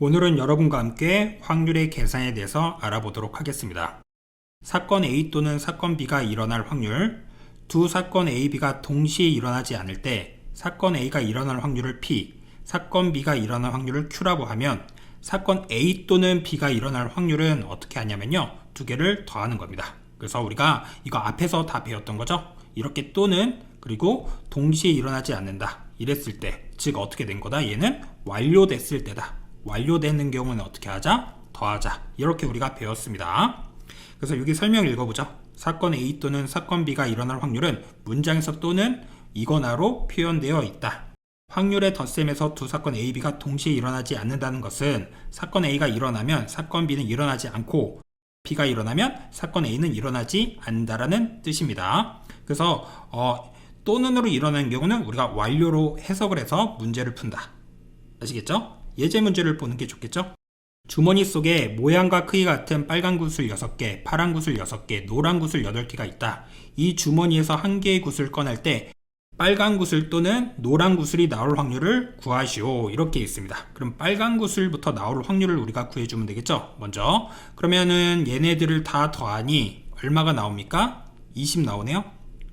오늘은 여러분과 함께 확률의 계산에 대해서 알아보도록 하겠습니다. 사건 A 또는 사건 B가 일어날 확률, 두 사건 A, B가 동시에 일어나지 않을 때 사건 A가 일어날 확률을 P, 사건 B가 일어날 확률을 Q라고 하면 사건 A 또는 B가 일어날 확률은 어떻게 하냐면요, 두 개를 더하는 겁니다. 그래서 우리가 이거 앞에서 다 배웠던 거죠. 이렇게 또는 그리고 동시에 일어나지 않는다 이랬을 때, 즉 어떻게 된 거다, 얘는 완료됐을 때다. 완료되는 경우는 어떻게 하자? 더하자. 이렇게 우리가 배웠습니다. 그래서 여기 설명 읽어보죠. 사건 A 또는 사건 B가 일어날 확률은 문장에서 또는 이거나로 표현되어 있다. 확률의 덧셈에서 두 사건 A, B가 동시에 일어나지 않는다는 것은 사건 A가 일어나면 사건 B는 일어나지 않고 B가 일어나면 사건 A는 일어나지 않는다라는 뜻입니다. 그래서 또는으로 일어나는 경우는 우리가 완료로 해석을 해서 문제를 푼다. 아시겠죠? 예제 문제를 보는 게 좋겠죠? 주머니 속에 모양과 크기가 같은 빨간 구슬 6개, 파란 구슬 6개, 노란 구슬 8개가 있다. 이 주머니에서 한 개의 구슬을 꺼낼 때 빨간 구슬 또는 노란 구슬이 나올 확률을 구하시오. 이렇게 있습니다. 그럼 빨간 구슬부터 나올 확률을 우리가 구해주면 되겠죠? 먼저 그러면은 얘네들을 다 더하니 얼마가 나옵니까? 20 나오네요.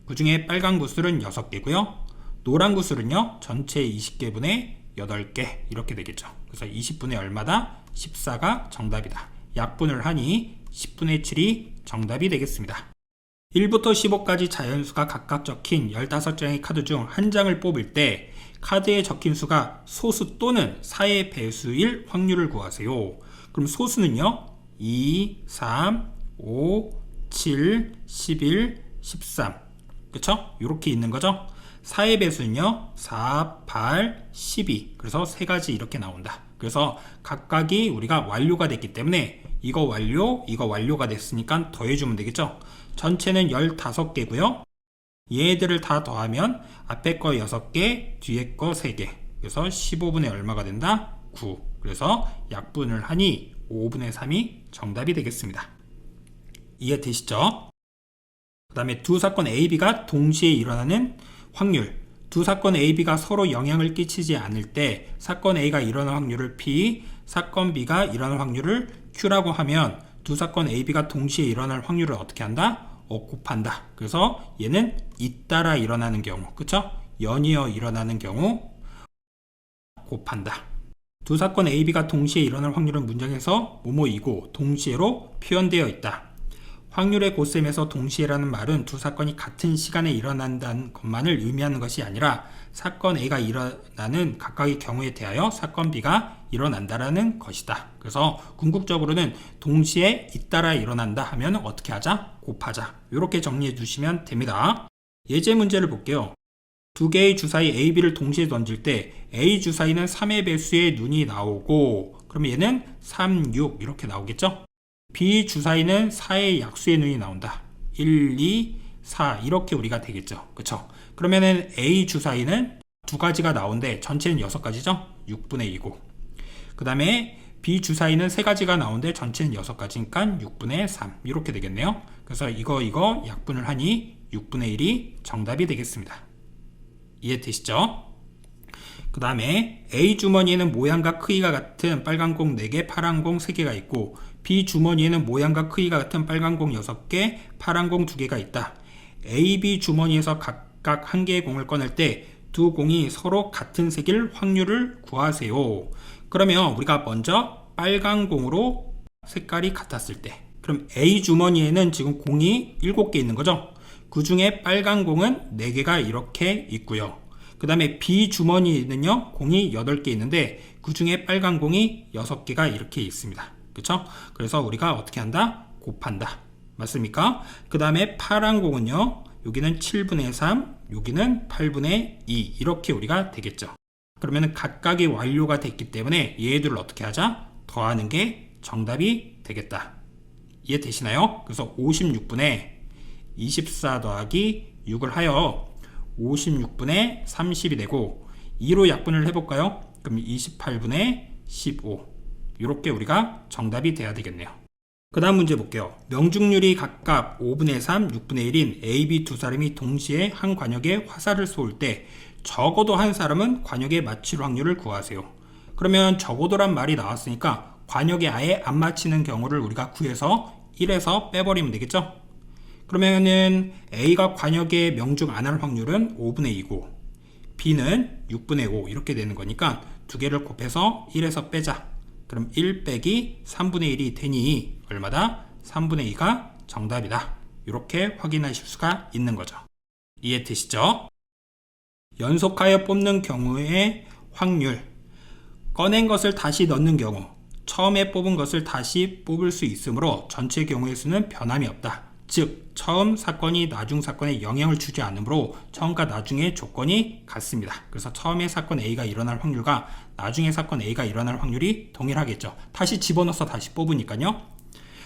그 중에 빨간 구슬은 6개고요. 노란 구슬은요, 전체 20개분의 8개 이렇게 되겠죠. 그래서 20분의 얼마다? 14가 정답이다. 약분을 하니 10분의 7이 정답이 되겠습니다. 1부터 15까지 자연수가 각각 적힌 15장의 카드 중 한 장을 뽑을 때 카드에 적힌 수가 소수 또는 4의 배수일 확률을 구하세요. 그럼 소수는요, 2, 3, 5, 7, 11, 13 그쵸? 이렇게 있는 거죠. 4의 배수는요, 4, 8, 12 그래서 세 가지 이렇게 나온다. 그래서 각각이 우리가 완료가 됐기 때문에 이거 완료, 이거 완료가 됐으니까 더해주면 되겠죠. 전체는 15개고요 얘들을 다 더하면 앞에 거 6개, 뒤에 거 3개 그래서 15분의 얼마가 된다? 9. 그래서 약분을 하니 5분의 3이 정답이 되겠습니다. 이해되시죠? 그 다음에 두 사건 A, B가 동시에 일어나는 확률, 두 사건 A, B가 서로 영향을 끼치지 않을 때 사건 A가 일어날 확률을 P, 사건 B가 일어날 확률을 Q라고 하면 두 사건 A, B가 동시에 일어날 확률을 어떻게 한다? 곱한다. 그래서 얘는 잇따라 일어나는 경우, 그쵸? 연이어 일어나는 경우 곱한다. 두 사건 A, B가 동시에 일어날 확률은 문장에서 뭐뭐이고 동시에로 표현되어 있다. 확률의 고셈에서 동시에라는 말은 두 사건이 같은 시간에 일어난다는 것만을 의미하는 것이 아니라 사건 A가 일어나는 각각의 경우에 대하여 사건 B가 일어난다라는 것이다. 그래서 궁극적으로는 동시에 잇따라 일어난다 하면 어떻게 하자? 곱하자. 이렇게 정리해 주시면 됩니다. 예제 문제를 볼게요. 두 개의 주사위 A, B를 동시에 던질 때 A 주사위는 3의 배수의 눈이 나오고 그러면 얘는 3, 6 이렇게 나오겠죠? B 주사위는 4의 약수의 눈이 나온다. 1, 2, 4 이렇게 우리가 되겠죠. 그쵸? 그러면은 A 주사위는 두 가지가 나오는데 전체는 6가지죠? 6분의 2고 그 다음에 B 주사위는 3가지가 나오는데 전체는 6가지니까 6분의 3 이렇게 되겠네요. 그래서 이거 약분을 하니 6분의 1이 정답이 되겠습니다. 이해되시죠? 그 다음에 A 주머니에는 모양과 크기가 같은 빨간 공 4개, 파란 공 3개가 있고 B 주머니에는 모양과 크기가 같은 빨간 공 6개, 파란 공 2개가 있다. A, B 주머니에서 각각 한 개의 공을 꺼낼 때 두 공이 서로 같은 색일 확률을 구하세요. 그러면 우리가 먼저 빨간 공으로 색깔이 같았을 때, 그럼 A 주머니에는 지금 공이 7개 있는 거죠. 그 중에 빨간 공은 4개가 이렇게 있고요. 그 다음에 B 주머니에는요, 공이 8개 있는데 그 중에 빨간 공이 6개가 이렇게 있습니다. 그쵸? 그래서 우리가 어떻게 한다? 곱한다. 맞습니까? 그 다음에 파란 공은요, 여기는 7분의 3, 여기는 8분의 2 이렇게 우리가 되겠죠. 그러면 각각의 완료가 됐기 때문에 얘들을 어떻게 하자? 더하는 게 정답이 되겠다. 이해되시나요? 그래서 56분의 24 더하기 6을 하여 56분의 30이 되고 2로 약분을 해볼까요? 그럼 28분의 15 이렇게 우리가 정답이 돼야 되겠네요. 그 다음 문제 볼게요. 명중률이 각각 5분의 3, 6분의 1인 A, B 두 사람이 동시에 한 관역에 화살을 쏘을 때 적어도 한 사람은 관역에 맞출 확률을 구하세요. 그러면 적어도란 말이 나왔으니까 관역에 아예 안 맞히는 경우를 우리가 구해서 1에서 빼버리면 되겠죠. 그러면은 A가 관역에 명중 안 할 확률은 5분의 2고 B는 6분의 5 이렇게 되는 거니까 두 개를 곱해서 1에서 빼자. 그럼 1 빼기 3분의 1이 되니 얼마다? 3분의 2가 정답이다. 이렇게 확인하실 수가 있는 거죠. 이해되시죠? 연속하여 뽑는 경우의 확률, 꺼낸 것을 다시 넣는 경우, 처음에 뽑은 것을 다시 뽑을 수 있으므로 전체 경우의 수는 변함이 없다. 즉 처음 사건이 나중 사건에 영향을 주지 않으므로 처음과 나중의 조건이 같습니다. 그래서 처음에 사건 A가 일어날 확률과 나중에 사건 A가 일어날 확률이 동일하겠죠. 다시 집어넣어서 다시 뽑으니까요.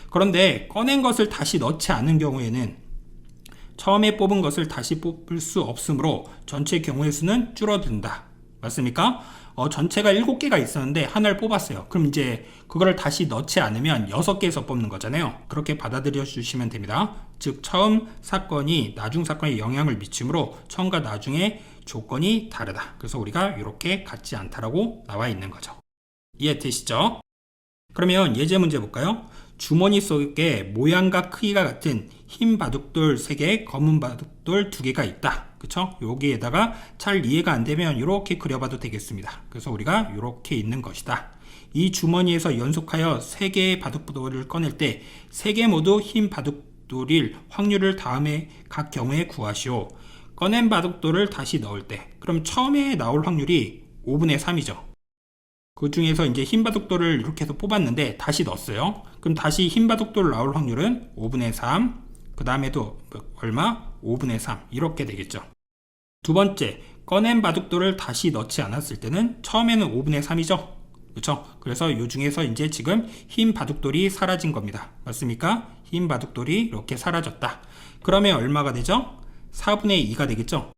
그런데 꺼낸 것을 다시 넣지 않은 경우에는 처음에 뽑은 것을 다시 뽑을 수 없으므로 전체 경우의 수는 줄어든다. 맞습니까? 전체가 7개가 있었는데 하나를 뽑았어요. 그럼 이제 그거를 다시 넣지 않으면 6개에서 뽑는 거잖아요. 그렇게 받아들여 주시면 됩니다. 즉 처음 사건이 나중 사건에 영향을 미치므로 처음과 나중의 조건이 다르다. 그래서 우리가 이렇게 같지 않다라고 나와 있는 거죠. 이해되시죠? 그러면 예제 문제 볼까요? 주머니 속에 모양과 크기가 같은 흰 바둑돌 3개, 검은 바둑돌 2개가 있다. 그쵸? 여기에다가 잘 이해가 안 되면 이렇게 그려봐도 되겠습니다. 그래서 우리가 이렇게 있는 것이다. 이 주머니에서 연속하여 3개의 바둑돌을 꺼낼 때 3개 모두 흰 바둑돌일 확률을 다음에 각 경우에 구하시오. 꺼낸 바둑돌을 다시 넣을 때 그럼 처음에 나올 확률이 5분의 3이죠. 그 중에서 이제 흰 바둑돌을 이렇게 해서 뽑았는데 다시 넣었어요. 그럼 다시 흰 바둑돌 나올 확률은 5분의 3, 그 다음에도 얼마? 5분의 3 이렇게 되겠죠. 두 번째, 꺼낸 바둑돌을 다시 넣지 않았을 때는 처음에는 5분의 3이죠. 그렇죠? 그래서 이 중에서 이제 지금 흰 바둑돌이 사라진 겁니다. 맞습니까? 흰 바둑돌이 이렇게 사라졌다. 그러면 얼마가 되죠? 4분의 2가 되겠죠.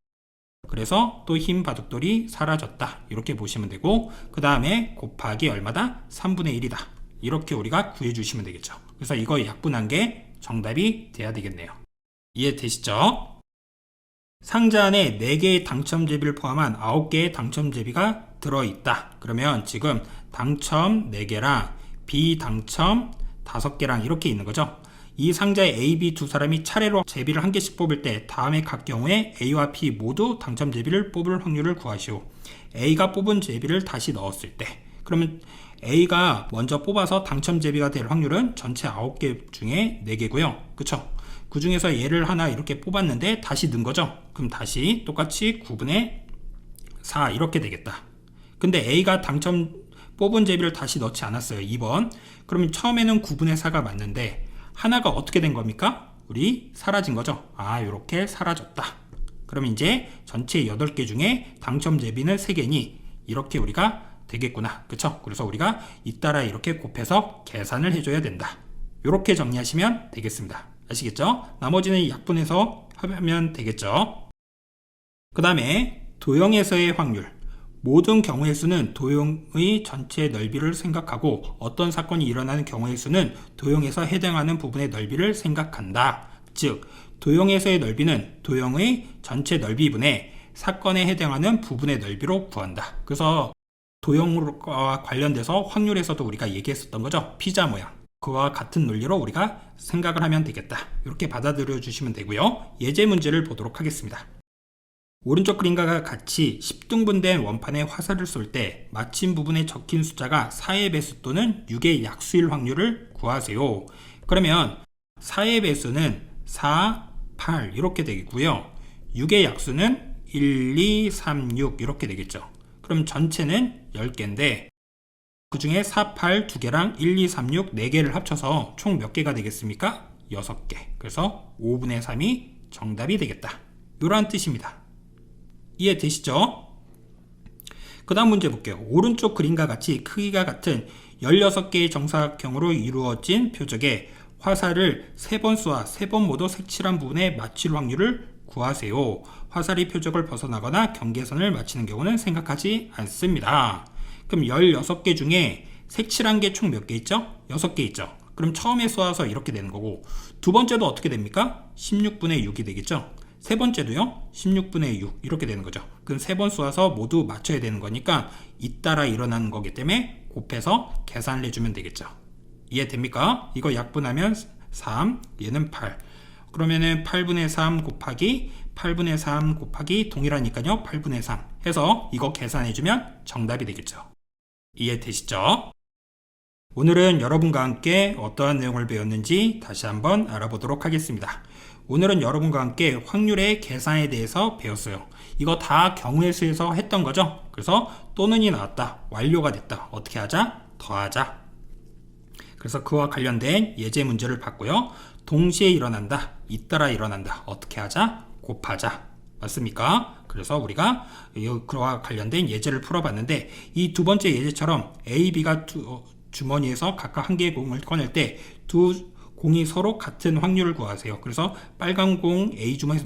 그래서 또 흰 바둑돌이 사라졌다. 이렇게 보시면 되고 그 다음에 곱하기 얼마다? 3분의 1이다. 이렇게 우리가 구해주시면 되겠죠. 그래서 이거 약분한 게 정답이 돼야 되겠네요. 이해되시죠? 상자 안에 4개의 당첨제비를 포함한 9개의 당첨제비가 들어있다. 그러면 지금 당첨 4개랑 비당첨 5개랑 이렇게 있는 거죠. 이 상자에 A, B 두 사람이 차례로 제비를 한 개씩 뽑을 때 다음에 각 경우에 A와 B 모두 당첨 제비를 뽑을 확률을 구하시오. A가 뽑은 제비를 다시 넣었을 때 그러면 A가 먼저 뽑아서 당첨 제비가 될 확률은 전체 9개 중에 4개고요. 그쵸? 그 중에서 얘를 하나 이렇게 뽑았는데 다시 넣은 거죠. 그럼 다시 똑같이 9분의 4 이렇게 되겠다. 근데 A가 당첨 뽑은 제비를 다시 넣지 않았어요. 2번. 그러면 처음에는 9분의 4가 맞는데 하나가 어떻게 된 겁니까? 우리 사라진 거죠. 이렇게 사라졌다. 그럼 이제 전체 8개 중에 당첨 제비는 3개니 이렇게 우리가 되겠구나. 그쵸? 그래서 우리가 잇따라 이렇게 곱해서 계산을 해줘야 된다. 이렇게 정리하시면 되겠습니다. 아시겠죠? 나머지는 약분해서 하면 되겠죠. 그 다음에 도형에서의 확률. 모든 경우의 수는 도형의 전체 넓이를 생각하고 어떤 사건이 일어나는 경우의 수는 도형에서 해당하는 부분의 넓이를 생각한다. 즉 도형에서의 넓이는 도형의 전체 넓이분의 사건에 해당하는 부분의 넓이로 구한다. 그래서 도형과 관련돼서 확률에서도 우리가 얘기했었던 거죠. 피자 모양. 그와 같은 논리로 우리가 생각을 하면 되겠다. 이렇게 받아들여 주시면 되고요. 예제 문제를 보도록 하겠습니다. 오른쪽 그림과 같이 10등분된 원판에 화살을 쏠 때 마침 부분에 적힌 숫자가 4의 배수 또는 6의 약수일 확률을 구하세요. 그러면 4의 배수는 4, 8 이렇게 되겠고요. 6의 약수는 1, 2, 3, 6 이렇게 되겠죠. 그럼 전체는 10개인데 그 중에 4, 8 2개랑 1, 2, 3, 6 4개를 합쳐서 총 몇 개가 되겠습니까? 6개. 그래서 5분의 3이 정답이 되겠다. 이런 뜻입니다. 이해되시죠? 그 다음 문제 볼게요. 오른쪽 그림과 같이 크기가 같은 16개의 정사각형으로 이루어진 표적에 화살을 3번 쏘아 3번 모두 색칠한 부분에 맞출 확률을 구하세요. 화살이 표적을 벗어나거나 경계선을 맞히는 경우는 생각하지 않습니다. 그럼 16개 중에 색칠한 게 총 몇 개 있죠? 6개 있죠. 그럼 처음에 쏘아서 이렇게 되는 거고 두 번째도 어떻게 됩니까? 16분의 6이 되겠죠. 세 번째도요. 16분의 6 이렇게 되는 거죠. 그럼 세 번 쏘아서 모두 맞춰야 되는 거니까 잇따라 일어나는 거기 때문에 곱해서 계산을 해주면 되겠죠. 이해됩니까? 이거 약분하면 3, 얘는 8. 그러면은 8분의 3 곱하기 8분의 3 곱하기 동일하니까요. 8분의 3 해서 이거 계산해주면 정답이 되겠죠. 이해되시죠? 오늘은 여러분과 함께 어떠한 내용을 배웠는지 다시 한번 알아보도록 하겠습니다. 오늘은 여러분과 함께 확률의 계산에 대해서 배웠어요. 이거 다 경우의 수에서 했던 거죠. 그래서 또는이 나왔다, 완료가 됐다. 어떻게 하자? 더하자. 그래서 그와 관련된 예제 문제를 봤고요. 동시에 일어난다, 잇따라 일어난다. 어떻게 하자? 곱하자. 맞습니까? 그래서 우리가 그와 관련된 예제를 풀어봤는데 이 두 번째 예제처럼 A, B가 주머니에서 각각 한 개의 공을 꺼낼 때 두 공이 서로 같은 확률을 구하세요. 그래서 빨간 공 A 주머니에서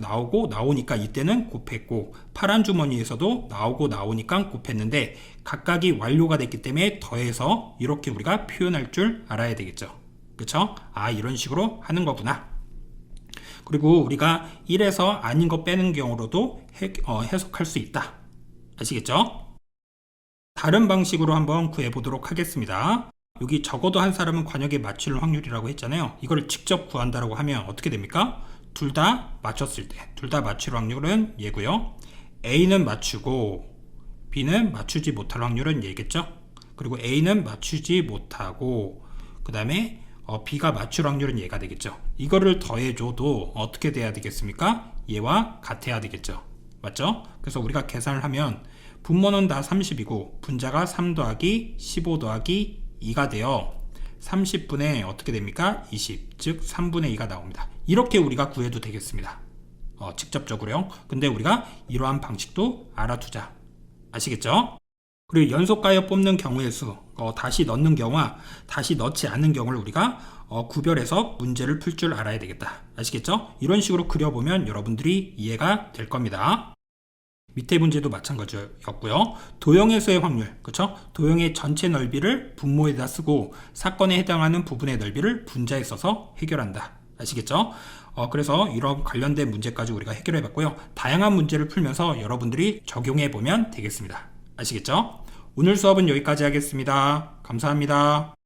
나오니까 이때는 곱했고 파란 주머니에서도 나오니까 곱했는데 각각이 완료가 됐기 때문에 더해서 이렇게 우리가 표현할 줄 알아야 되겠죠. 그쵸? 아, 이런 식으로 하는 거구나. 그리고 우리가 1에서 아닌 거 빼는 경우로도 해석할 수 있다. 아시겠죠? 다른 방식으로 한번 구해보도록 하겠습니다. 여기 적어도 한 사람은 관역에 맞출 확률이라고 했잖아요. 이걸 직접 구한다고 하면 어떻게 됩니까? 둘 다 맞췄을 때 둘 다 맞출 확률은 얘고요. A는 맞추고 B는 맞추지 못할 확률은 얘겠죠. 그리고 A는 맞추지 못하고 그 다음에 B가 맞출 확률은 얘가 되겠죠. 이거를 더해줘도 어떻게 돼야 되겠습니까? 얘와 같아야 되겠죠. 맞죠? 그래서 우리가 계산을 하면 분모는 다 30이고 분자가 3 더하기 15 더하기 2가 되어 30분의 어떻게 됩니까? 20, 즉 3분의 2가 나옵니다. 이렇게 우리가 구해도 되겠습니다. 직접적으로요. 근데 우리가 이러한 방식도 알아두자. 아시겠죠? 그리고 연속가역 뽑는 경우의 수, 다시 넣는 경우와 다시 넣지 않는 경우를 우리가 구별해서 문제를 풀 줄 알아야 되겠다. 아시겠죠? 이런 식으로 그려보면 여러분들이 이해가 될 겁니다. 밑에 문제도 마찬가지였고요. 도형에서의 확률, 그렇죠? 도형의 전체 넓이를 분모에다 쓰고 사건에 해당하는 부분의 넓이를 분자에 써서 해결한다. 아시겠죠? 그래서 이런 관련된 문제까지 우리가 해결해 봤고요. 다양한 문제를 풀면서 여러분들이 적용해 보면 되겠습니다. 아시겠죠? 오늘 수업은 여기까지 하겠습니다. 감사합니다.